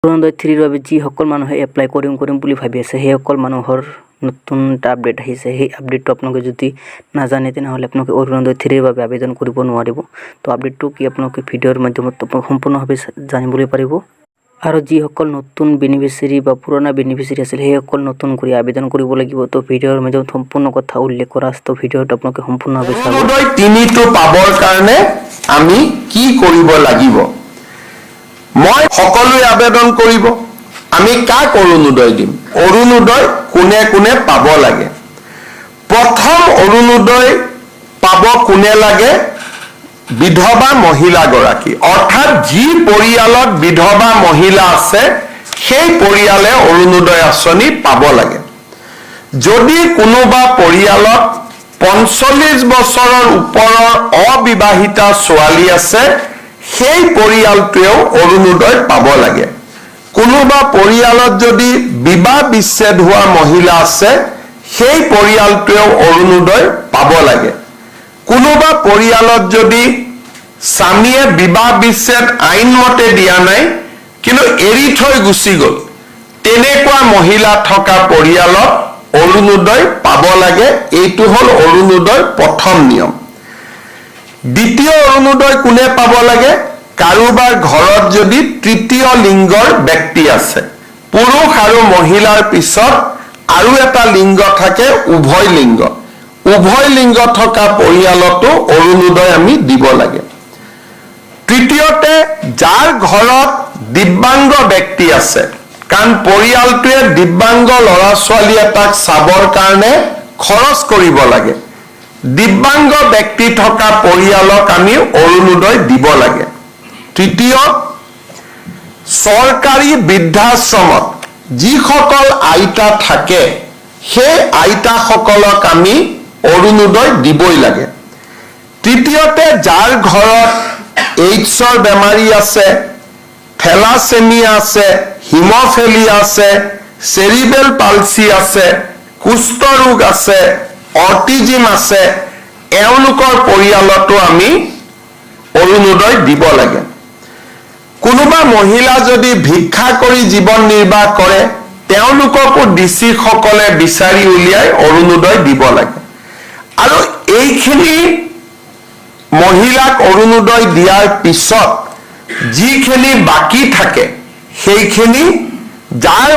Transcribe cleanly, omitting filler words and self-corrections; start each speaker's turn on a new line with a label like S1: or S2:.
S1: অৰুণোদয় 3ৰ বাবে যিসকল মানুহে এপ্লাই কৰিম বুলি ভাবি আছে সেইসকল মানুহৰ নতুন এটা আপডেট আহিছে। সেই আপডেটটো আপোনালোকে যদি নাজানে তেনেহ'লে আপোনালোকে অৰুণোদয় 3ৰ বাবে আবেদন কৰিব নোৱাৰিব। তো আপডেটটো কি আপোনালোকে ভিডিঅ'ৰ মাধ্যমত সম্পূৰ্ণভাৱে জানিবলৈ পাৰিব। আৰু যিসকল নতুন বেনিফিচিয়াৰী বা পুৰণা বেনিফিচিয়াৰী আছিল সেইসকল নতুন কৰি আবেদন কৰিব লাগিব। তো ভিডিঅ'ৰ মাধ্যমত সম্পূৰ্ণ কথা উল্লেখ কৰা আছে। তো ভিডিঅ'টো আপোনালোকে সম্পূৰ্ণভাৱে চাব।
S2: অৰুণোদয় 3টো পাবৰ কাৰণে আমি কি কৰিব লাগিব? মই সকলোৱে আবেদন কৰিব। আমি কাক অৰুণোদয় দিম? অৰুণোদয় কোনে কোনে পাব লাগে? প্ৰথম অৰুণোদয় পাব কোনে লাগে? বিধৱা মহিলাগৰাকী, অৰ্থাৎ যি পৰিয়ালত বিধৱা মহিলা আছে সেই পৰিয়ালে অৰুণোদয় আঁচনি পাব লাগে। যদি কোনোবা পৰিয়ালত 45 বছৰৰ ওপৰৰ অবিবাহিতা ছোৱালী আছে সেই পৰিয়ালটোৱেও অৰুণোদয় পাব লাগে। কোনোবা পৰিয়ালত যদি বিবাহ বিচ্ছেদ হোৱা মহিলা আছে সেই পৰিয়ালটোৱেও অৰুণোদয় পাব লাগে। কোনোবা পৰিয়ালত যদি স্বামীয়ে বিবাহ বিচ্ছেদ আইনমতে দিয়া নাই কিন্তু এৰি থৈ গুচি গ'ল তেনেকুৱা মহিলা থকা পৰিয়ালত অৰুণোদয় পাব লাগে। এইটো হ'ল অৰুণোদয় প্ৰথম নিয়ম। দ্বিতীয় অৰুণোদয় কোনে পাব লাগে? কাৰোবাৰ ঘৰত যদি তৃতীয় লিংগৰ ব্যক্তি আছে, পুৰুষ আৰু মহিলাৰ পিছত আৰু এটা লিংগ থাকে উভয় লিংগ, উভয় লিংগ থকা পৰিয়ালতো অৰুণোদয় আমি দিব লাগে। তৃতীয়তে যাৰ ঘৰত দিব্যাংগ ব্যক্তি আছে, কাৰণ পৰিয়ালটোৱে দিব্যাংগ ল'ৰা ছোৱালী এটাক চাবৰ কাৰণে খৰচ কৰিব লাগে, দিব্যাংগ ব্যক্তি থকা পৰিয়ালক আমি অৰুণোদয় দিব লাগে। তৃতীয়, চৰকাৰী বৃদ্ধাশ্ৰমত যিসকল আইতা থাকে সেই আইতাসকলক আমি অৰুণোদয় দিবই লাগে। তৃতীয়তে যাৰ ঘৰত এইডছৰ বেমাৰী আছে, থেলাছেমিয়া আছে, হিম'ফেলিয়া আছে, চেৰিবেল পালচি আছে, কুষ্ঠ ৰোগ আছে, অটিজিম আছে, এওঁলোকৰ পৰিয়ালতো আমি অৰুণোদয় দিব লাগে। কোনোবা মহিলা যদি ভিক্ষা কৰি জীৱন নিৰ্বাহ কৰে তেওঁলোককো ডিচি সকলে বিচাৰি উলিয়াই অৰুণোদয় দিব লাগে। আৰু এইখিনি মহিলাক অৰুণোদয় দিয়াৰ পিছত যিখিনি বাকী থাকে সেইখিনি যাৰ